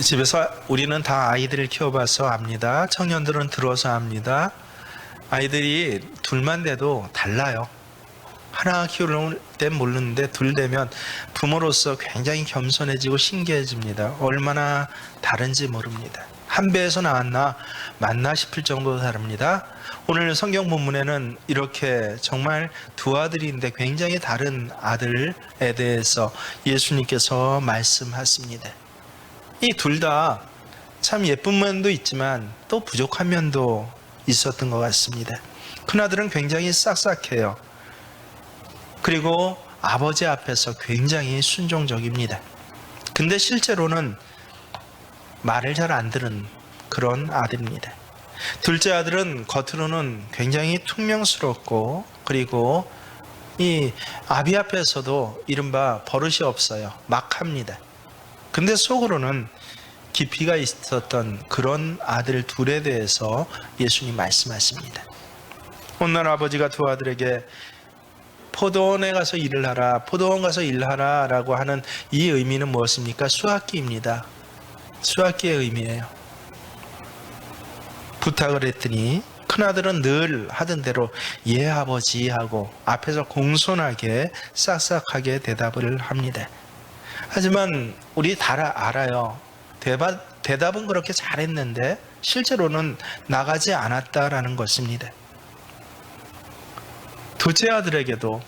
집에서 우리는 다 아이들을 키워봐서 압니다. 청년들은 들어서 압니다. 아이들이 둘만 돼도 달라요. 하나 키울 땐 모르는데 둘 되면 부모로서 굉장히 겸손해지고 신기해집니다. 얼마나 다른지 모릅니다. 한 배에서 나왔나 맞나 싶을 정도로 다릅니다. 오늘 성경 본문에는 이렇게 정말 두 아들인데 굉장히 다른 아들에 대해서 예수님께서 말씀하십니다. 이 둘 다 참 예쁜 면도 있지만 또 부족한 면도 있었던 것 같습니다. 큰아들은 굉장히 싹싹해요. 그리고 아버지 앞에서 굉장히 순종적입니다. 근데 실제로는 말을 잘 안 들은 그런 아들입니다. 둘째 아들은 겉으로는 굉장히 퉁명스럽고 그리고 이 아비 앞에서도 이른바 버릇이 없어요. 막 합니다. 근데 속으로는 깊이가 있었던 그런 아들 둘에 대해서 예수님 말씀하십니다. 오늘 아버지가 두 아들에게 포도원에 가서 일을 하라, 포도원 가서 일하라 라고 하는 이 의미는 무엇입니까? 수학기입니다. 수학기의 의미예요. 부탁을 했더니 큰아들은 늘 하던 대로 예 아버지 하고 앞에서 공손하게 싹싹하게 대답을 합니다. 하지만 우리 다 알아요. 대답은 그렇게 잘했는데 실제로는 나가지 않았다라는 것입니다. 둘째 아들에게도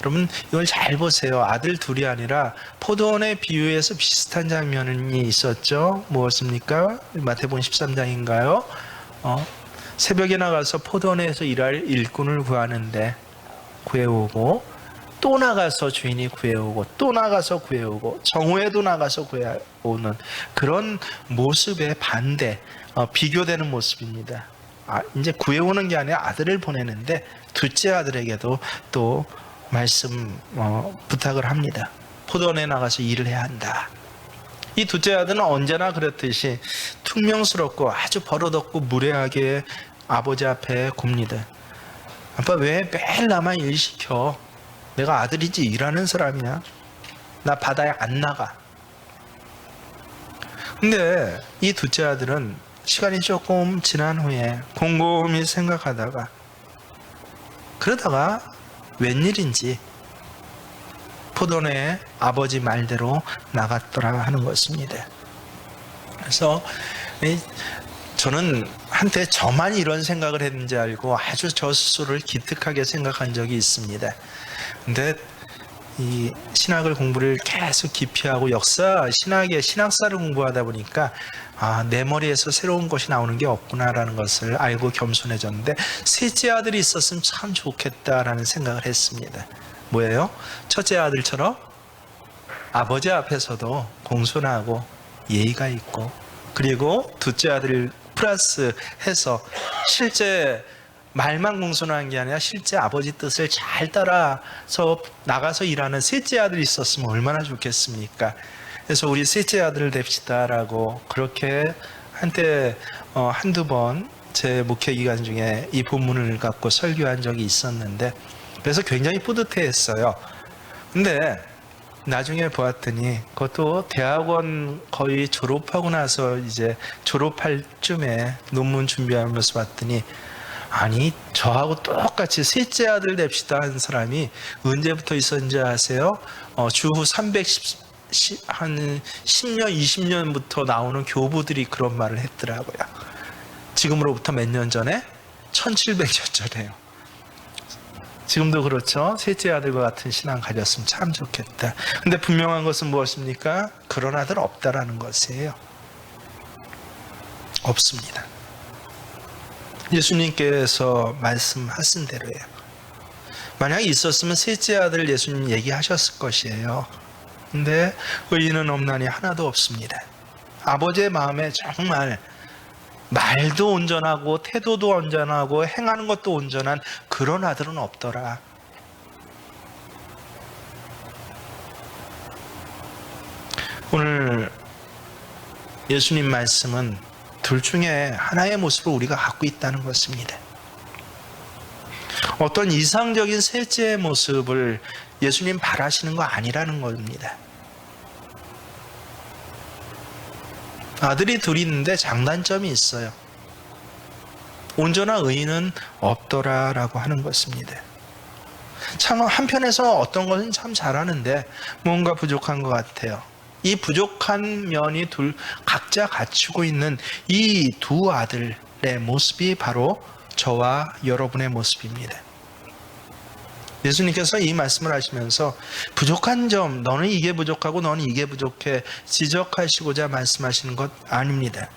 여러분 이걸 잘 보세요. 아들 둘이 아니라 포도원의 비유에서 비슷한 장면이 있었죠. 무엇입니까? 마태복음 13장인가요? 새벽에 나가서 포도원에서 일할 일꾼을 구해오고 또 나가서 주인이 구해오고 또 나가서 구해오고 정오에도 나가서 구해오는 그런 모습의 반대, 비교되는 모습입니다. 이제 구해오는 게 아니라 아들을 보내는데 둘째 아들에게도 또 부탁을 합니다. 포도원에 나가서 일을 해야 한다. 이 둘째 아들은 언제나 그렇듯이 퉁명스럽고 아주 버릇없고 무례하게 아버지 앞에 굽니다. 아빠 왜 매일 나만 일 시켜? 내가 아들이지 일하는 사람이야. 나 바다에 안 나가. 근데 이 둘째 아들은 시간이 조금 지난 후에 곰곰이 생각하다가 그러다가 웬일인지 포도원에 아버지 말대로 나갔더라 하는 것입니다. 그래서 저는 한때 저만 이런 생각을 했는지 알고 아주 저 스스로를 기특하게 생각한 적이 있습니다. 근데 이 신학을 공부를 계속 깊이 하고 신학사를 공부하다 보니까 내 머리에서 새로운 것이 나오는 게 없구나라는 것을 알고 겸손해졌는데 셋째 아들이 있었으면 참 좋겠다라는 생각을 했습니다. 뭐예요? 첫째 아들처럼 아버지 앞에서도 공손하고 예의가 있고 그리고 둘째 아들 플러스 해서 실제 말만 공손한 게 아니라 실제 아버지 뜻을 잘 따라서 나가서 일하는 셋째 아들이 있었으면 얼마나 좋겠습니까? 그래서 우리 셋째 아들 됩시다라고 그렇게 한때 한두 번 제 목회 기간 중에 이 본문을 갖고 설교한 적이 있었는데 그래서 굉장히 뿌듯해했어요. 근데 나중에 보았더니 그것도 대학원 거의 졸업하고 나서 이제 졸업할 쯤에 논문 준비하면서 봤더니 아니 저하고 똑같이 셋째 아들 됩시다 한 사람이 언제부터 있었는지 아세요? 주후 310, 한 10년 20년부터 나오는 교부들이 그런 말을 했더라고요. 지금으로부터 몇 년 전에 1700년 전에요. 지금도 그렇죠. 셋째 아들과 같은 신앙 가졌으면 참 좋겠다. 근데 분명한 것은 무엇입니까? 그런 아들 없다라는 것이에요. 없습니다. 예수님께서 말씀하신 대로예요. 만약 있었으면 셋째 아들 예수님 얘기하셨을 것이에요. 근데 의인은 없나니 하나도 없습니다. 아버지의 마음에 정말 말도 온전하고 태도도 온전하고 행하는 것도 온전한 그런 아들은 없더라. 오늘 예수님 말씀은 둘 중에 하나의 모습을 우리가 갖고 있다는 것입니다. 어떤 이상적인 셋째의 모습을 예수님 바라시는 거 아니라는 겁니다. 아들이 둘이 있는데 장단점이 있어요. 온전한 의인은 없더라라고 하는 것입니다. 참 한편에서 어떤 것은 참 잘하는데 뭔가 부족한 것 같아요. 이 부족한 면이 각자 갖추고 있는 이 두 아들의 모습이 바로 저와 여러분의 모습입니다. 예수님께서 이 말씀을 하시면서 부족한 점, 너는 이게 부족하고 너는 이게 부족해 지적하시고자 말씀하시는 것 아닙니다.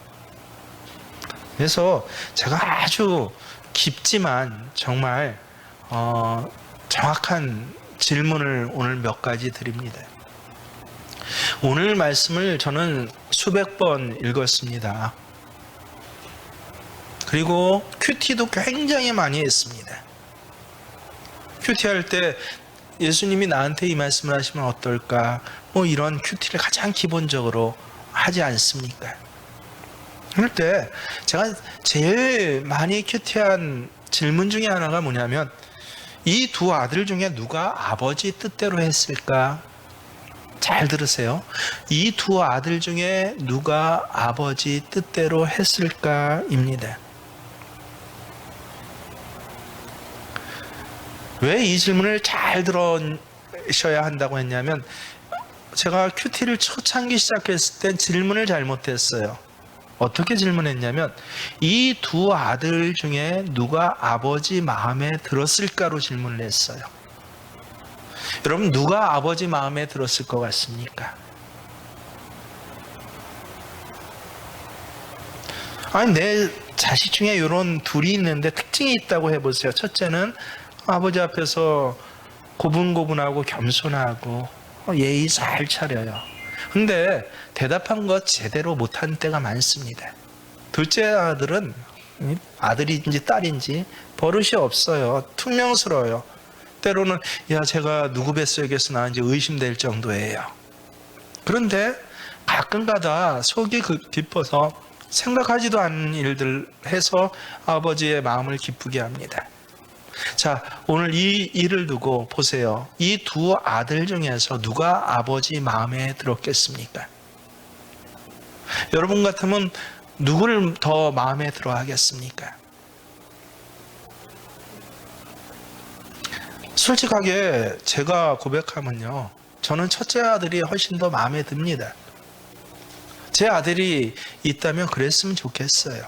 그래서 제가 아주 깊지만 정말 정확한 질문을 오늘 몇 가지 드립니다. 오늘 말씀을 저는 수백 번 읽었습니다. 그리고 큐티도 굉장히 많이 했습니다. 큐티 할 때 예수님이 나한테 이 말씀을 하시면 어떨까? 뭐 이런 큐티를 가장 기본적으로 하지 않습니까? 그럴 때 제가 제일 많이 큐티한 질문 중에 하나가 뭐냐면 이 두 아들 중에 누가 아버지 뜻대로 했을까? 잘 들으세요. 이 두 아들 중에 누가 아버지 뜻대로 했을까입니다. 왜 이 질문을 잘 들으셔야 한다고 했냐면 제가 큐티를 초창기 시작했을 땐 질문을 잘못했어요. 어떻게 질문했냐면 이 두 아들 중에 누가 아버지 마음에 들었을까로 질문을 했어요. 여러분 누가 아버지 마음에 들었을 것 같습니까? 아니 내 자식 중에 이런 둘이 있는데 특징이 있다고 해보세요. 첫째는 아버지 앞에서 고분고분하고 겸손하고 예의 잘 차려요. 근데 대답한 것 제대로 못한 때가 많습니다. 둘째 아들은 아들인지 딸인지 버릇이 없어요. 퉁명스러워요. 때로는 제가 누구 뱃속에서 나은지 의심될 정도예요. 그런데 가끔가다 속이 깊어서 생각하지도 않은 일들 해서 아버지의 마음을 기쁘게 합니다. 자, 오늘 이 일을 두고 보세요. 이 두 아들 중에서 누가 아버지 마음에 들었겠습니까? 여러분 같으면 누구를 더 마음에 들어 하겠습니까? 솔직하게 제가 고백하면요, 저는 첫째 아들이 훨씬 더 마음에 듭니다. 제 아들이 있다면 그랬으면 좋겠어요.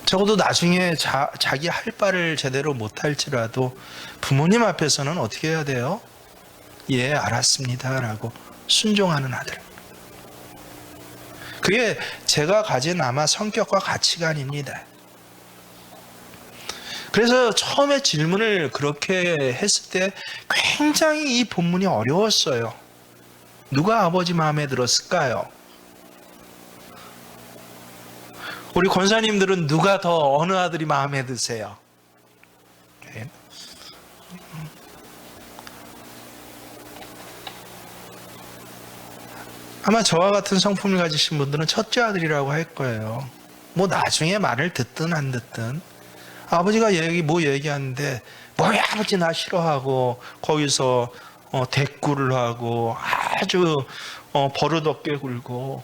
적어도 나중에 자기 할 바를 제대로 못할지라도 부모님 앞에서는 어떻게 해야 돼요? 예, 알았습니다 라고 순종하는 아들. 그게 제가 가진 아마 성격과 가치관입니다. 그래서 처음에 질문을 그렇게 했을 때 굉장히 이 본문이 어려웠어요. 누가 아버지 마음에 들었을까요? 우리 권사님들은 누가 더 어느 아들이 마음에 드세요? 아마 저와 같은 성품을 가지신 분들은 첫째 아들이라고 할 거예요. 뭐 나중에 말을 듣든 안 듣든 아버지가 얘기하는데 뭐야 아버지 나 싫어하고 거기서 대꾸를 하고 아주 버릇없게 굴고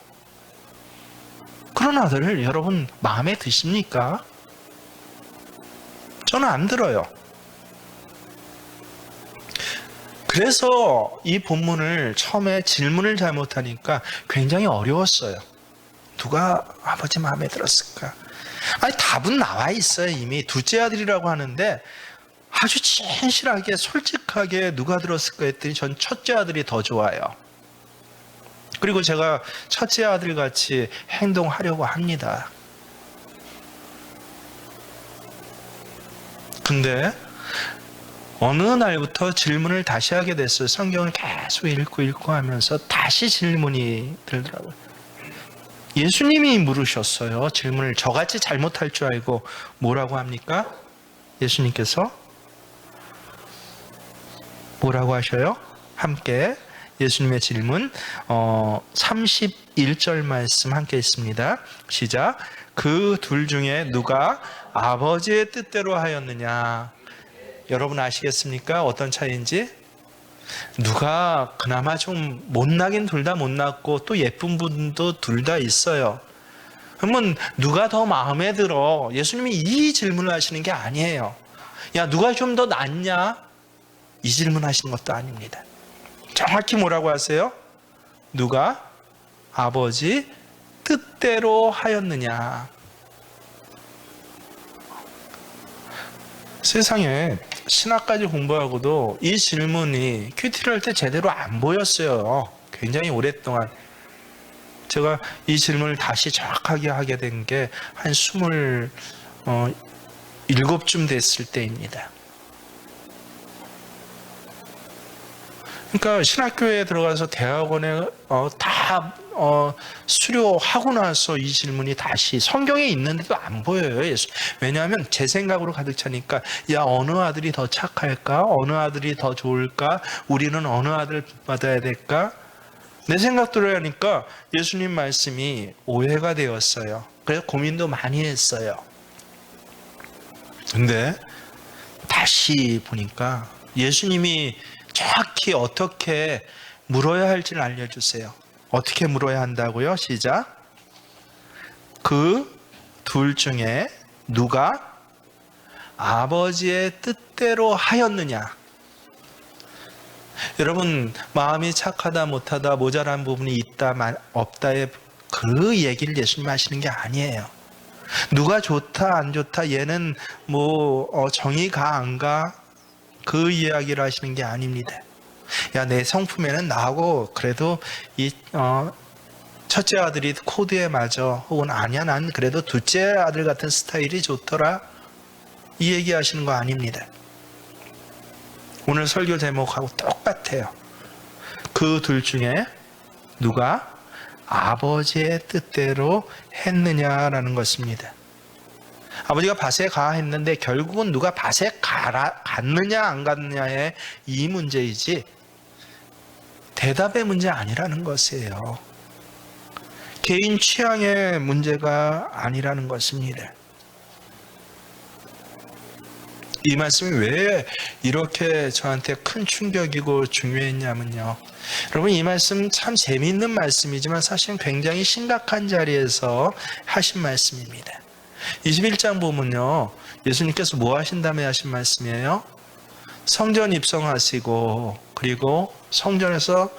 그런 아들을 여러분 마음에 드십니까? 저는 안 들어요. 그래서 이 본문을 처음에 질문을 잘못하니까 굉장히 어려웠어요. 누가 아버지 마음에 들었을까? 아니 답은 나와 있어요. 이미 둘째 아들이라고 하는데 아주 진실하게 솔직하게 누가 들었을까 했더니 전 첫째 아들이 더 좋아요. 그리고 제가 첫째 아들 같이 행동하려고 합니다. 근데 어느 날부터 질문을 다시 하게 됐어요. 성경을 계속 읽고 하면서 다시 질문이 들더라고요. 예수님이 물으셨어요. 질문을 저같이 잘못할 줄 알고 뭐라고 합니까? 예수님께서 뭐라고 하셔요? 함께 예수님의 질문 31절 말씀 함께 있습니다. 시작. 그 둘 중에 누가 아버지의 뜻대로 하였느냐? 여러분 아시겠습니까? 어떤 차이인지? 누가 그나마 좀 못나긴 둘 다 못났고 또 예쁜 분도 둘 다 있어요. 그러면 누가 더 마음에 들어? 예수님이 이 질문을 하시는 게 아니에요. 야, 누가 좀 더 낫냐? 이 질문 하시는 것도 아닙니다. 정확히 뭐라고 하세요? 누가 아버지 뜻대로 하였느냐? 세상에 신학까지 공부하고도 이 질문이 큐티를 할 때 제대로 안 보였어요. 굉장히 오랫동안. 제가 이 질문을 다시 정확하게 하게 된 게 한 27쯤 됐을 때입니다. 그러니까 신학교에 들어가서 대학원에 다 수료하고 나서 이 질문이 다시 성경에 있는데도 안 보여요. 예수. 왜냐하면 제 생각으로 가득 차니까 야, 어느 아들이 더 착할까? 어느 아들이 더 좋을까? 우리는 어느 아들을 받아야 될까? 내 생각대로 하니까 예수님 말씀이 오해가 되었어요. 그래서 고민도 많이 했어요. 근데 다시 보니까 예수님이 정확히 어떻게 물어야 할지를 알려주세요. 어떻게 물어야 한다고요? 시작. 그 둘 중에 누가 아버지의 뜻대로 하였느냐? 여러분, 마음이 착하다 못하다 모자란 부분이 있다 없다의 그 얘기를 예수님 하시는 게 아니에요. 누가 좋다 안 좋다, 얘는 정이 안 가, 그 이야기를 하시는 게 아닙니다. 야, 내 성품에는 나하고 그래도 이 첫째 아들이 코드에 맞아, 혹은 아니야, 난 그래도 둘째 아들 같은 스타일이 좋더라, 이 얘기 하시는 거 아닙니다. 오늘 설교 제목하고 똑같아요. 그 둘 중에 누가 아버지의 뜻대로 했느냐라는 것입니다. 아버지가 밭에 가 했는데 결국은 누가 밭에 갔느냐 안 갔느냐의 이 문제이지 대답의 문제 아니라는 것이에요. 개인 취향의 문제가 아니라는 것입니다. 이 말씀이 왜 이렇게 저한테 큰 충격이고 중요했냐면요. 여러분, 이 말씀 참 재미있는 말씀이지만 사실은 굉장히 심각한 자리에서 하신 말씀입니다. 21장 보면요, 예수님께서 뭐 하신 다음에 하신 말씀이에요? 성전 입성하시고, 그리고 성전에서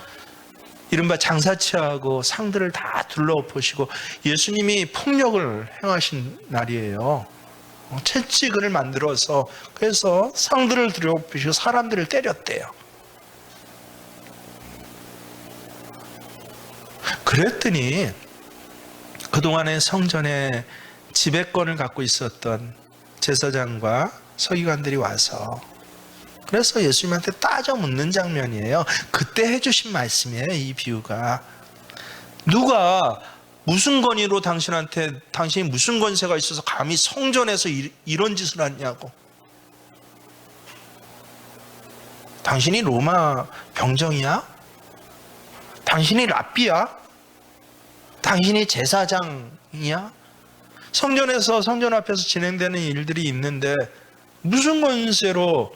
이른바 장사치하고 상들을 다 둘러엎으시고 예수님이 폭력을 행하신 날이에요. 채찍을 만들어서, 그래서 상들을 들여엎으시고 사람들을 때렸대요. 그랬더니 그동안에 성전에 지배권을 갖고 있었던 제사장과 서기관들이 와서, 그래서 예수님한테 따져 묻는 장면이에요. 그때 해주신 말씀이에요, 이 비유가. 누가 무슨 권위로 당신이 무슨 권세가 있어서 감히 성전에서 이런 짓을 하냐고. 당신이 로마 병정이야? 당신이 랍비야? 당신이 제사장이야? 성전 앞에서 진행되는 일들이 있는데 무슨 권세로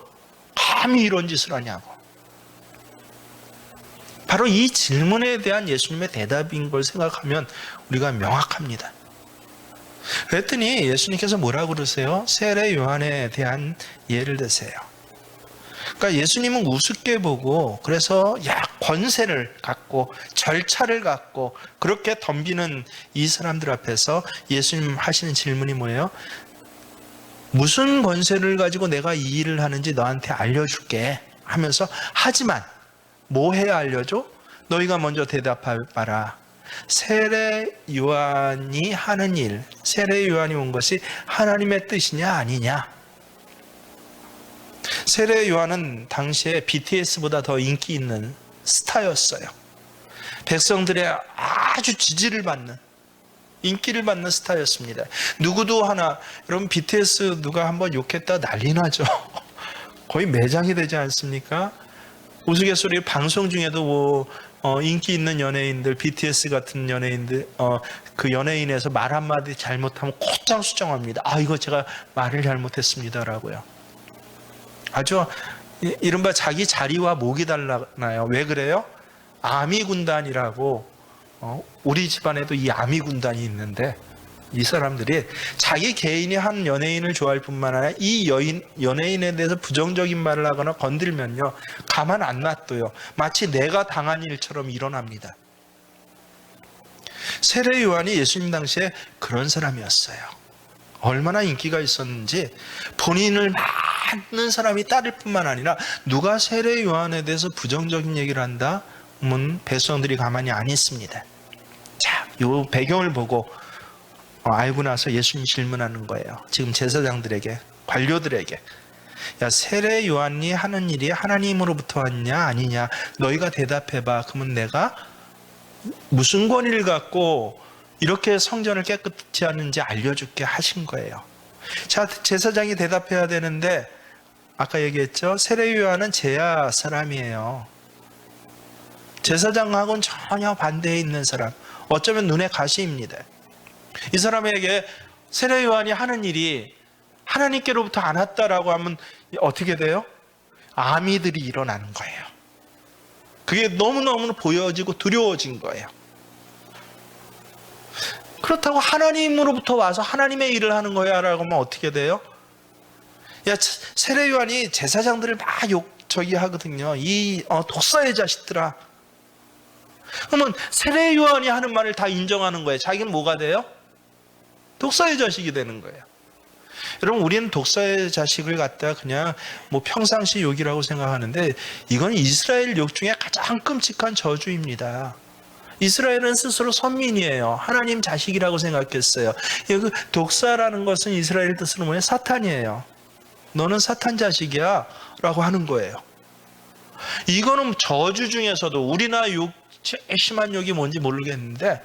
감히 이런 짓을 하냐고. 바로 이 질문에 대한 예수님의 대답인 걸 생각하면 우리가 명확합니다. 그랬더니 예수님께서 뭐라고 그러세요? 세례 요한에 대한 예를 드세요. 그러니까 예수님은 우습게 보고, 그래서 권세를 갖고 절차를 갖고 그렇게 덤비는 이 사람들 앞에서 예수님 하시는 질문이 뭐예요? 무슨 권세를 가지고 내가 이 일을 하는지 너한테 알려줄게 하면서, 하지만 뭐 해야 알려줘? 너희가 먼저 대답해봐라. 세례 요한이 하는 일, 세례 요한이 온 것이 하나님의 뜻이냐 아니냐? 세례 요한은 당시에 BTS보다 더 인기 있는 스타였어요. 백성들의 아주 지지를 받는, 인기를 받는 스타였습니다. 누구도 하나, 여러분 BTS 누가 한번 욕했다 난리 나죠. 거의 매장이 되지 않습니까? 우스갯소리 방송 중에도 인기 있는 연예인들, BTS 같은 연예인들, 그 연예인에서 말 한마디 잘못하면 곧장 수정합니다. 이거 제가 말을 잘못했습니다라고요. 아주 이른바 자기 자리와 목이 달라나요. 왜 그래요? 아미 군단이라고, 우리 집안에도 이 아미 군단이 있는데, 이 사람들이 자기 개인이 한 연예인을 좋아할 뿐만 아니라 이 연예인에 대해서 부정적인 말을 하거나 건들면요, 가만 안 놔둬요. 마치 내가 당한 일처럼 일어납니다. 세례 요한이 예수님 당시에 그런 사람이었어요. 얼마나 인기가 있었는지 본인을 많은 사람이 따를 뿐만 아니라 누가 세례 요한에 대해서 부정적인 얘기를 한다? 그러면 백성들이 가만히 안 있습니다. 자, 이 배경을 보고 알고 나서 예수님 질문하는 거예요. 지금 제사장들에게, 관료들에게. 야, 세례 요한이 하는 일이 하나님으로부터 왔냐 아니냐, 너희가 대답해봐. 그러면 내가 무슨 권위를 갖고 이렇게 성전을 깨끗이 하는지 알려줄게 하신 거예요. 자, 제사장이 대답해야 되는데 아까 얘기했죠. 세례 요한은 제야 사람이에요. 제사장하고는 전혀 반대에 있는 사람, 어쩌면 눈의 가시입니다. 이 사람에게 세례 요한이 하는 일이 하나님께로부터 안 왔다라고 하면 어떻게 돼요? 아미들이 일어나는 거예요. 그게 너무너무 보여지고 두려워진 거예요. 그렇다고 하나님으로부터 와서 하나님의 일을 하는 거야 라고 하면 어떻게 돼요? 야, 세례 요한이 제사장들을 막 저기 하거든요. 이 독사의 자식들아. 그러면 세례 요한이 하는 말을 다 인정하는 거예요. 자기는 뭐가 돼요? 독사의 자식이 되는 거예요. 여러분, 우리는 독사의 자식을 갖다 그냥 뭐 평상시 욕이라고 생각하는데 이건 이스라엘 욕 중에 가장 끔찍한 저주입니다. 이스라엘은 스스로 선민이에요. 하나님 자식이라고 생각했어요. 그 독사라는 것은 이스라엘 뜻으로 뭐예요? 사탄이에요. 너는 사탄 자식이야 라고 하는 거예요. 이거는 저주 중에서도, 우리나라 욕 제일 심한 욕이 뭔지 모르겠는데,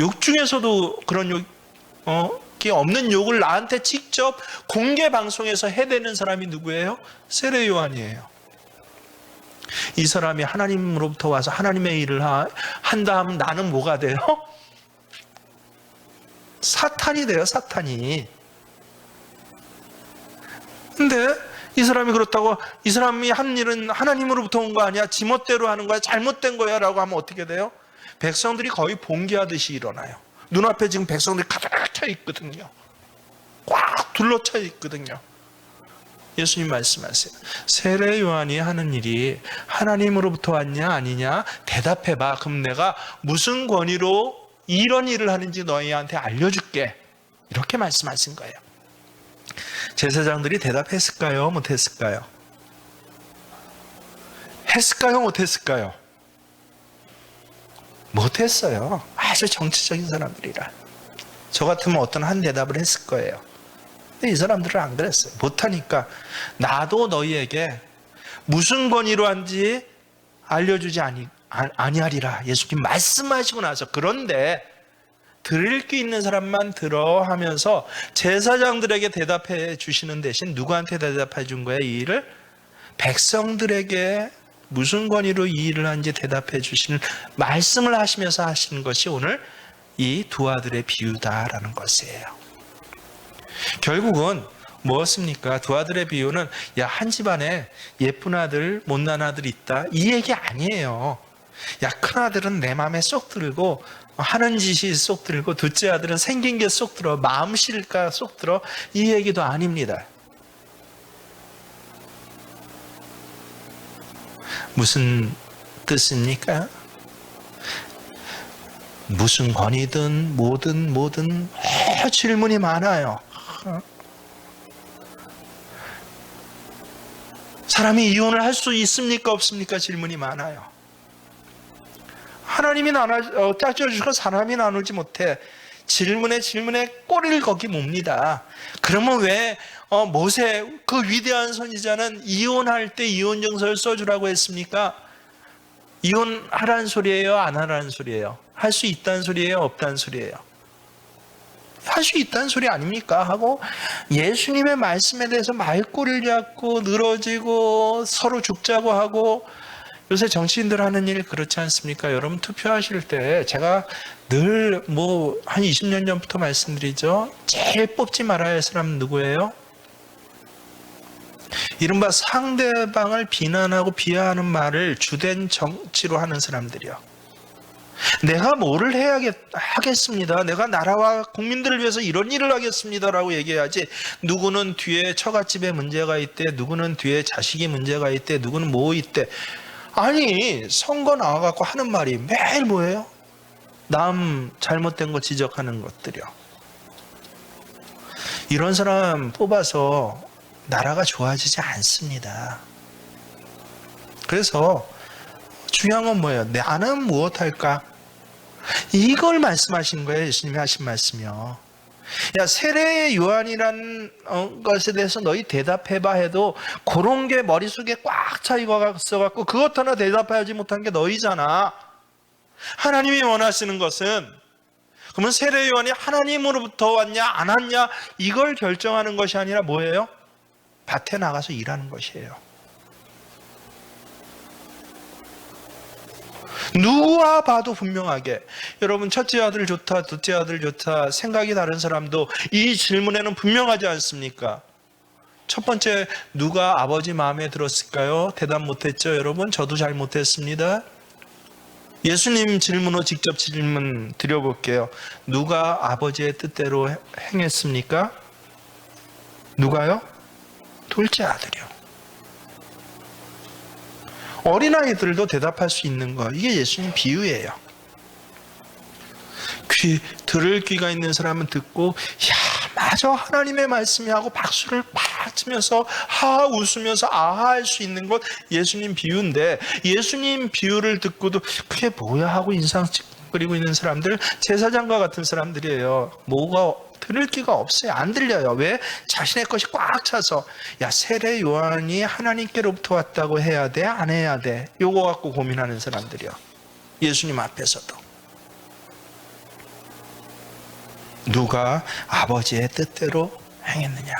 욕 중에서도 그런 욕이 없는 욕을 나한테 직접 공개 방송에서 해대는 사람이 누구예요? 세례 요한이에요. 이 사람이 하나님으로부터 와서 하나님의 일을 한다 하면 나는 뭐가 돼요? 사탄이 돼요, 사탄이. 근데 이 사람이 그렇다고, 이 사람이 하는 일은 하나님으로부터 온 거 아니야? 지멋대로 하는 거야? 잘못된 거야? 라고 하면 어떻게 돼요? 백성들이 거의 봉기하듯이 일어나요. 눈앞에 지금 백성들이 가득 차 있거든요. 꽉 둘러차 있거든요. 예수님 말씀하세요. 세례 요한이 하는 일이 하나님으로부터 왔냐 아니냐 대답해봐. 그럼 내가 무슨 권위로 이런 일을 하는지 너희한테 알려줄게. 이렇게 말씀하신 거예요. 제사장들이 대답했을까요? 못했을까요? 했을까요? 못했을까요? 못했어요. 아주 정치적인 사람들이라. 저 같으면 어떤 한 대답을 했을 거예요. 근데 이 사람들은 안 그랬어요. 못하니까 나도 너희에게 무슨 권위로 한지 알려주지 아니하리라. 예수님 말씀하시고 나서, 그런데 들을 게 있는 사람만 들어 하면서 제사장들에게 대답해 주시는 대신 누구한테 대답해 준 거예요? 이 일을? 백성들에게 무슨 권위로 이 일을 하는지 대답해 주시는 말씀을 하시면서 하시는 것이 오늘 이 두 아들의 비유다라는 것이에요. 결국은 무엇입니까? 두 아들의 비유는 야, 한 집안에 예쁜 아들, 못난 아들 있다, 이 얘기 아니에요. 야, 큰 아들은 내 마음에 쏙 들고 하는 짓이 쏙 들고, 둘째 아들은 생긴 게 쏙 들어, 마음씨가 쏙 들어, 이 얘기도 아닙니다. 무슨 뜻입니까? 무슨 권위든 뭐든 질문이 많아요. 사람이 이혼을 할 수 있습니까? 없습니까? 질문이 많아요. 하나님이 짜줘주고 사람이 나누지 못해. 질문에 꼬리를 거기 몹니다. 그러면 왜 모세, 그 위대한 선지자는 이혼할 때 이혼증서를 써주라고 했습니까? 이혼하라는 소리예요? 안 하라는 소리예요? 할 수 있다는 소리예요? 없다는 소리예요? 할 수 있다는 소리 아닙니까? 하고 예수님의 말씀에 대해서 말꼬리를 잡고 늘어지고 서로 죽자고 하고, 요새 정치인들 하는 일 그렇지 않습니까? 여러분 투표하실 때 제가 늘 한 20년 전부터 말씀드리죠. 제일 뽑지 말아야 할 사람은 누구예요? 이른바 상대방을 비난하고 비하하는 말을 주된 정치로 하는 사람들이요. 내가 뭐를 하겠습니다. 내가 나라와 국민들을 위해서 이런 일을 하겠습니다라고 얘기해야지, 누구는 뒤에 처갓집에 문제가 있대, 누구는 뒤에 자식이 문제가 있대, 누구는 뭐 있대. 아니, 선거 나와갖고 하는 말이 매일 뭐예요? 남 잘못된 거 지적하는 것들이요. 이런 사람 뽑아서 나라가 좋아지지 않습니다. 그래서 중요한 건 뭐예요? 나는 무엇 할까? 이걸 말씀하신 거예요. 예수님이 하신 말씀이요. 야, 세례의 요한이라는 것에 대해서 너희 대답해봐 해도 그런 게 머릿속에 꽉 차 있어갖고 그것 하나 대답하지 못한 게 너희잖아. 하나님이 원하시는 것은, 그러면 세례 요한이 하나님으로부터 왔냐 안 왔냐 이걸 결정하는 것이 아니라 뭐예요? 밭에 나가서 일하는 것이에요. 누가 봐도 분명하게, 여러분 첫째 아들 좋다, 둘째 아들 좋다, 생각이 다른 사람도 이 질문에는 분명하지 않습니까? 첫 번째, 누가 아버지 마음에 들었을까요? 대답 못했죠. 여러분, 저도 잘 못했습니다. 예수님 질문으로 직접 질문 드려볼게요. 누가 아버지의 뜻대로 행했습니까? 누가요? 둘째 아들이요. 어린아이들도 대답할 수 있는 거, 이게 예수님 비유예요. 들을 귀가 있는 사람은 듣고, 야, 맞아, 하나님의 말씀이 하고 박수를 팍 치면서 웃으면서 할 수 있는 것, 예수님 비유인데, 예수님 비유를 듣고도 그게 뭐야 하고 인상 찌푸리고 있는 사람들, 제사장과 같은 사람들이에요. 뭐가 들을 귀가 없어요. 안 들려요. 왜? 자신의 것이 꽉 차서. 야, 세례 요한이 하나님께로부터 왔다고 해야 돼? 안 해야 돼? 요거 갖고 고민하는 사람들이요. 예수님 앞에서도. 누가 아버지의 뜻대로 행했느냐?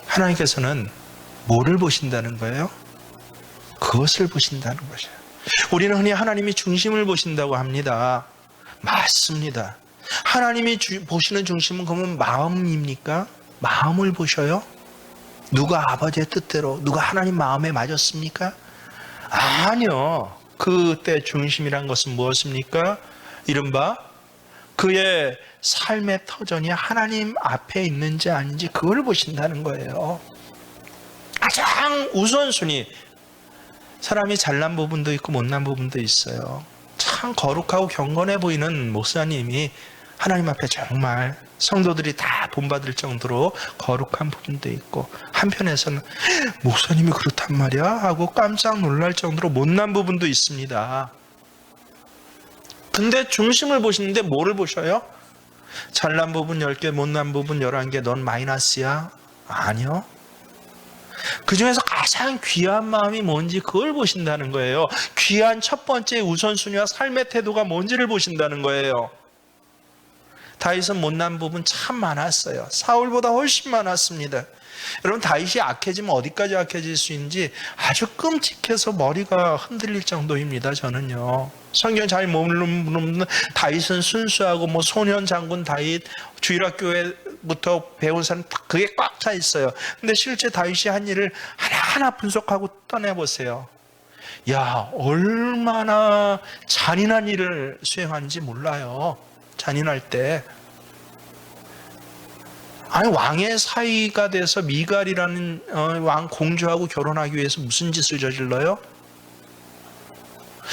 하나님께서는 뭐를 보신다는 거예요? 그것을 보신다는 것이에요. 우리는 흔히 하나님이 중심을 보신다고 합니다. 맞습니다. 하나님이 보시는 중심은 그러면 마음입니까? 마음을 보셔요? 누가 아버지의 뜻대로, 누가 하나님 마음에 맞았습니까? 아니요. 그때 중심이란 것은 무엇입니까? 이른바 그의 삶의 터전이 하나님 앞에 있는지 아닌지 그걸 보신다는 거예요. 가장 우선순위. 사람이 잘난 부분도 있고 못난 부분도 있어요. 참 거룩하고 경건해 보이는 목사님이 하나님 앞에 정말 성도들이 다 본받을 정도로 거룩한 부분도 있고, 한편에서는 목사님이 그렇단 말이야 하고 깜짝 놀랄 정도로 못난 부분도 있습니다. 근데 중심을 보시는데 뭐를 보셔요? 잘난 부분 10개, 못난 부분 11개, 넌 마이너스야? 아니요. 그 중에서 가장 귀한 마음이 뭔지 그걸 보신다는 거예요. 귀한 첫 번째 우선순위와 삶의 태도가 뭔지를 보신다는 거예요. 다윗은 못난 부분 참 많았어요. 사울보다 훨씬 많았습니다. 여러분, 다윗이 악해지면 어디까지 악해질 수 있는지 아주 끔찍해서 머리가 흔들릴 정도입니다. 저는요. 성경 잘 모르는 다윗은 순수하고 소년 장군 다윗, 주일학교에부터 배운 사람 그게 꽉 차 있어요. 근데 실제 다윗이 한 일을 하나하나 분석하고 떠내보세요. 야, 얼마나 잔인한 일을 수행하는지 몰라요. 잔인할 때. 아니, 왕의 사위가 돼서 미갈이라는 왕 공주하고 결혼하기 위해서 무슨 짓을 저질러요?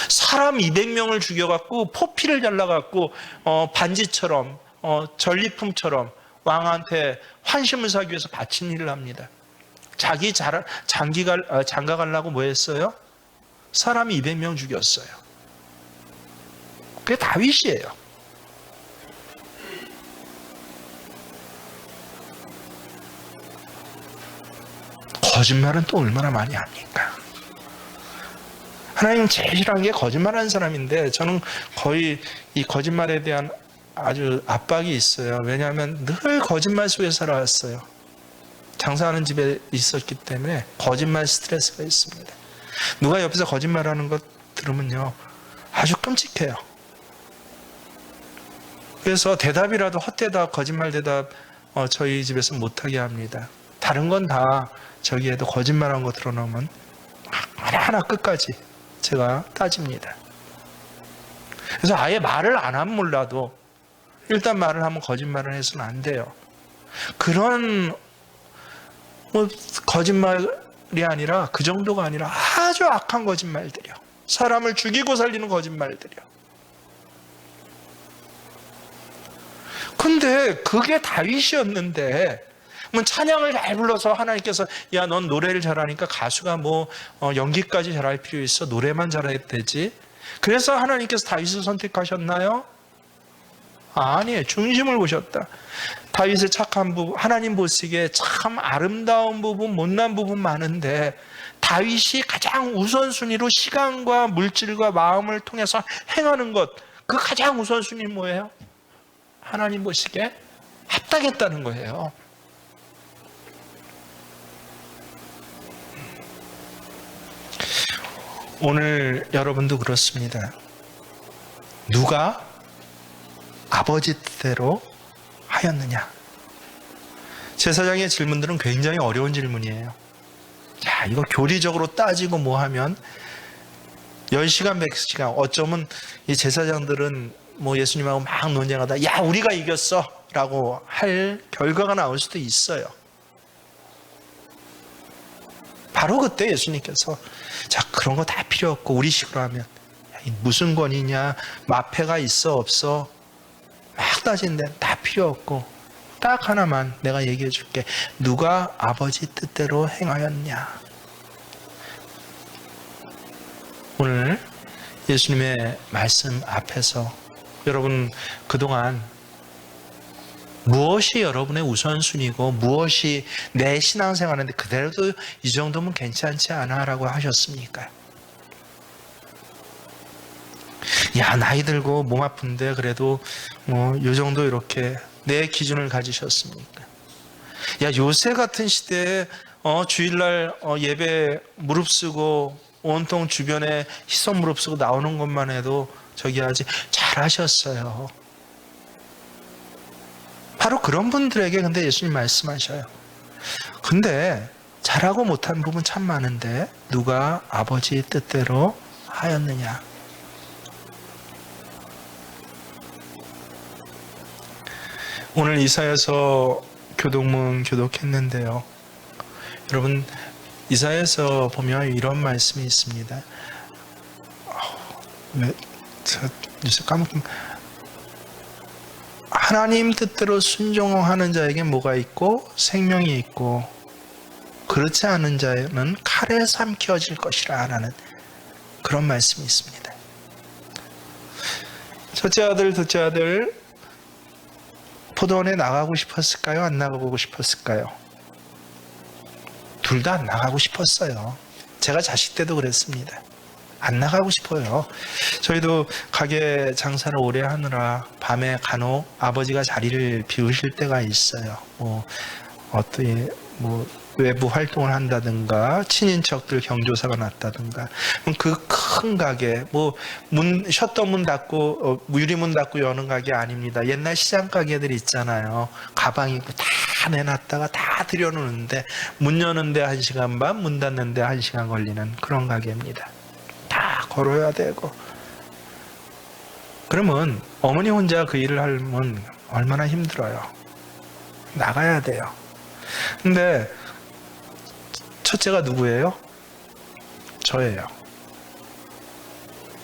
사람 200명을 죽여갖고 포피를 잘라갖고 반지처럼 전리품처럼 왕한테 환심을 사기 위해서 바친 일을 합니다. 자기 장가 가려고 뭐 했어요? 사람 200명 죽였어요. 그게 다윗이에요. 거짓말은 또 얼마나 많이 합니까? 하나님 제일 싫어하는 게 거짓말하는 사람인데, 저는 거의 이 거짓말에 대한 아주 압박이 있어요. 왜냐하면 늘 거짓말 속에서 살아왔어요. 장사하는 집에 있었기 때문에 거짓말 스트레스가 있습니다. 누가 옆에서 거짓말하는 것 들으면요, 아주 끔찍해요. 그래서 대답이라도 헛대답, 거짓말 대답 저희 집에서 못하게 합니다. 다른 건 다 저기에도 거짓말한 거 드러나면 하나하나 끝까지 제가 따집니다. 그래서 아예 말을 안 하면 몰라도 일단 말을 하면 거짓말을 해서는 안 돼요. 그런 거짓말이 아니라 그 정도가 아니라 아주 악한 거짓말들이요. 사람을 죽이고 살리는 거짓말들이요. 근데 그게 다윗이었는데 찬양을 잘 불러서 하나님께서 야, 넌 노래를 잘하니까 가수가 연기까지 잘할 필요 있어? 노래만 잘해도 되지? 그래서 하나님께서 다윗을 선택하셨나요? 아니에요. 중심을 보셨다. 다윗의 착한 부분, 하나님 보시기에 참 아름다운 부분, 못난 부분 많은데 다윗이 가장 우선순위로 시간과 물질과 마음을 통해서 행하는 것, 그 가장 우선순위 뭐예요? 하나님 보시기에 합당했다는 거예요. 오늘 여러분도 그렇습니다. 누가 아버지 뜻대로 하였느냐? 제사장의 질문들은 굉장히 어려운 질문이에요. 자, 이거 교리적으로 따지고 뭐 하면 10시간, 100시간, 어쩌면 이 제사장들은 예수님하고 막 논쟁하다, 야, 우리가 이겼어! 라고 할 결과가 나올 수도 있어요. 바로 그때 예수님께서 자, 그런 거 다 필요 없고 우리 식으로 하면 무슨 권위냐, 마패가 있어 없어 막 따지는데 다 필요 없고 딱 하나만 내가 얘기해 줄게. 누가 아버지 뜻대로 행하였냐? 오늘 예수님의 말씀 앞에서 여러분 그동안 무엇이 여러분의 우선순위고 무엇이 내 신앙생활인데 그대로도 이 정도면 괜찮지 않아 라고 하셨습니까? 야, 나이 들고 몸 아픈데 그래도 요 정도 이렇게 내 기준을 가지셨습니까? 야, 요새 같은 시대에 주일날 예배 무릅쓰고 온통 주변에 희석 무릅쓰고 나오는 것만 해도 저기 하지 잘하셨어요. 바로 그런 분들에게 근데 예수님 말씀하셔요. 근데 잘하고 못한 부분 참 많은데 누가 아버지 뜻대로 하였느냐? 오늘 이사야서 교독문 교독했는데요. 여러분 이사야서 보면 이런 말씀이 있습니다. 요새 까먹고 하나님 뜻대로 순종하는 자에게 뭐가 있고 생명이 있고 그렇지 않은 자는 칼에 삼켜질 것이라 라는 그런 말씀이 있습니다. 첫째 아들, 둘째 아들 포도원에 나가고 싶었을까요? 안 나가고 싶었을까요? 둘 다 안 나가고 싶었어요. 제가 자식 때도 그랬습니다. 안 나가고 싶어요. 저희도 가게 장사를 오래 하느라 밤에 간혹 아버지가 자리를 비우실 때가 있어요. 어떻게 외부 활동을 한다든가 친인척들 경조사가 났다든가 그 큰 가게 셔터 문 닫고 유리문 닫고 여는 가게 아닙니다. 옛날 시장 가게들 있잖아요. 가방 입고 다 내놨다가 다 들여놓는데 문 여는데 1시간 반, 문 닫는데 1시간 걸리는 그런 가게입니다. 다 걸어야 되고. 그러면 어머니 혼자 그 일을 하면 얼마나 힘들어요. 나가야 돼요. 근데 첫째가 누구예요? 저예요.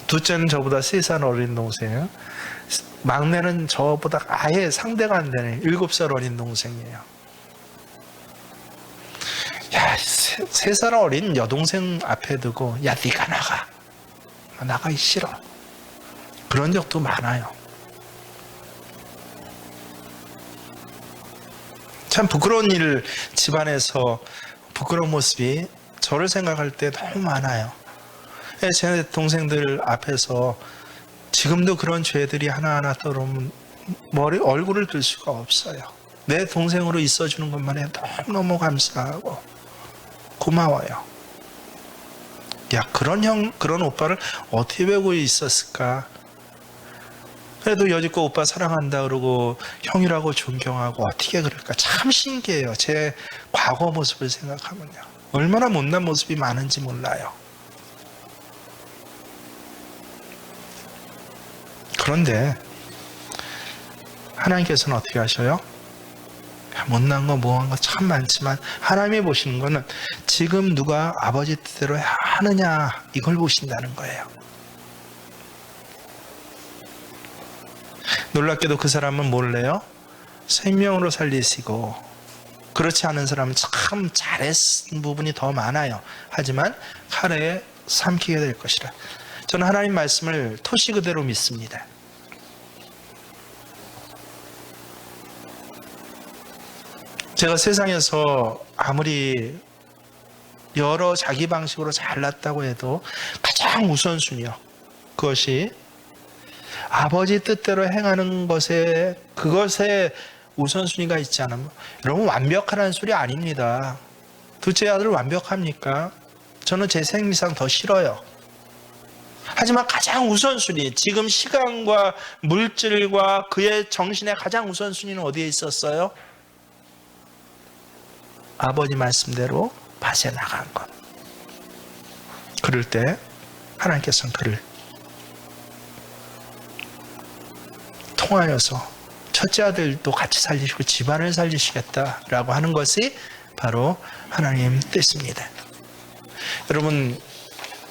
둘째는 저보다 3살 어린 동생, 막내는 저보다 아예 상대가 안 되는 7살 어린 동생이에요. 야, 3살 어린 여동생 앞에 두고 야, 네가 나가. 나가기 싫어. 그런 적도 많아요. 참 부끄러운 일, 집안에서 부끄러운 모습이 저를 생각할 때 너무 많아요. 제 동생들 앞에서 지금도 그런 죄들이 하나하나 떠오르면 얼굴을 들 수가 없어요. 내 동생으로 있어주는 것만 해도 너무너무 감사하고 고마워요. 야, 그런 오빠를 어떻게 배우고 있었을까? 그래도 여지껏 오빠 사랑한다 그러고 형이라고 존경하고 어떻게 그럴까? 참 신기해요. 제 과거 모습을 생각하면요. 얼마나 못난 모습이 많은지 몰라요. 그런데 하나님께서는 어떻게 하셔요? 못난 거 뭐한 거 참 많지만 하나님이 보시는 거는 지금 누가 아버지 뜻대로 하느냐 이걸 보신다는 거예요. 놀랍게도 그 사람은 몰래요 생명으로 살리시고, 그렇지 않은 사람은 참 잘했은 부분이 더 많아요. 하지만 칼에 삼키게 될 것이라. 저는 하나님 말씀을 토시 그대로 믿습니다. 제가 세상에서 아무리 여러 자기 방식으로 잘났다고 해도 가장 우선순위요, 그것이 아버지 뜻대로 행하는 것에, 그것에 우선순위가 있지 않으면, 여러분 완벽하라는 소리 아닙니다. 둘째 아들 완벽합니까? 저는 제 생리상 더 싫어요. 하지만 가장 우선순위, 지금 시간과 물질과 그의 정신의 가장 우선순위는 어디에 있었어요? 아버지 말씀대로 밭에 나간 것. 그럴 때 하나님께서는 그를 통하여서 첫째 아들도 같이 살리시고 집안을 살리시겠다라고 하는 것이 바로 하나님 뜻입니다. 여러분,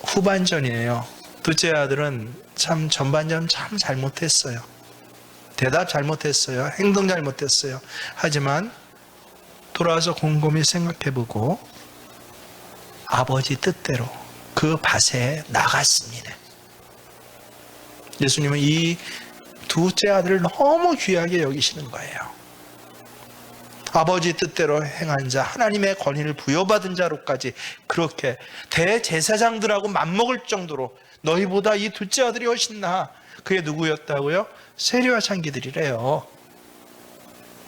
후반전이에요. 둘째 아들은 참 전반전 참 잘못했어요. 대답 잘못했어요. 행동 잘못했어요. 하지만 돌아와서 곰곰이 생각해보고 아버지 뜻대로 그 밭에 나갔습니다. 예수님은 이 둘째 아들을 너무 귀하게 여기시는 거예요. 아버지 뜻대로 행한 자, 하나님의 권위를 부여받은 자로까지 그렇게 대제사장들하고 맞먹을 정도로 너희보다 이 둘째 아들이 훨씬 나아. 그게 누구였다고요? 세리와 창기들이래요.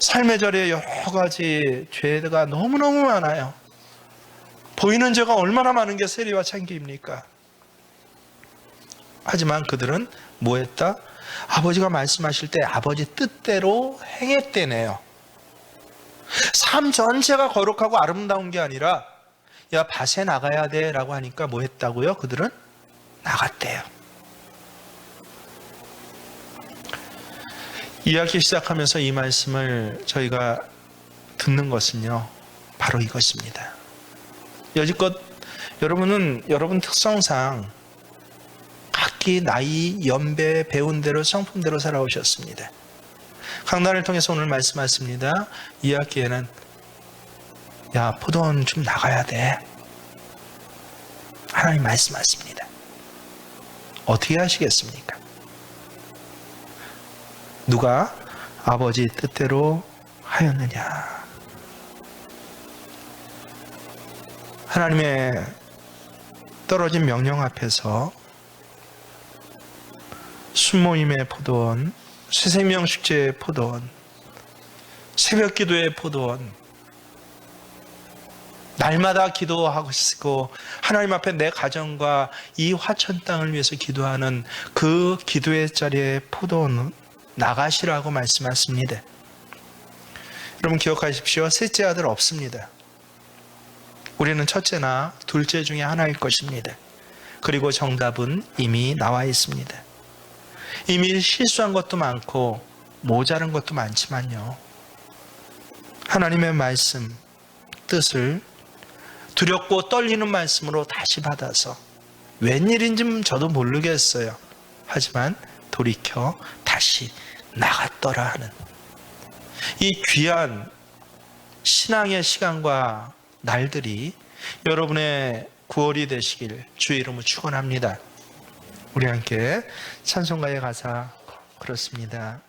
삶의 자리에 여러 가지 죄가 너무너무 많아요. 보이는 죄가 얼마나 많은 게 세리와 창기입니까? 하지만 그들은 뭐 했다? 아버지가 말씀하실 때 아버지 뜻대로 행했대네요. 삶 전체가 거룩하고 아름다운 게 아니라 야 밭에 나가야 돼 라고 하니까 뭐 했다고요? 그들은 나갔대요. 이야기 시작하면서 이 말씀을 저희가 듣는 것은요, 바로 이것입니다. 여지껏 여러분은 여러분 특성상 각기 나이, 연배, 배운 대로, 성품대로 살아오셨습니다. 강단을 통해서 오늘 말씀하십니다. 이 학기에는 야 포도원 좀 나가야 돼. 하나님 말씀하십니다. 어떻게 하시겠습니까? 누가 아버지 뜻대로 하였느냐? 하나님의 떨어진 명령 앞에서 순모임의 포도원, 새생명 축제의 포도원, 새벽 기도의 포도원, 날마다 기도하고 하나님 앞에 내 가정과 이 화천 땅을 위해서 기도하는 그 기도의 자리에 포도원은 나가시라고 말씀하십니다. 여러분 기억하십시오. 셋째 아들 없습니다. 우리는 첫째나 둘째 중에 하나일 것입니다. 그리고 정답은 이미 나와 있습니다. 이미 실수한 것도 많고 모자란 것도 많지만요, 하나님의 말씀, 뜻을 두렵고 떨리는 말씀으로 다시 받아서 웬일인지 저도 모르겠어요. 하지만 돌이켜 다시 나갔더라 하는 이 귀한 신앙의 시간과 날들이 여러분의 9월이 되시길 주의 이름으로 축원합니다. 우리 함께 찬송가의 가사 그렇습니다.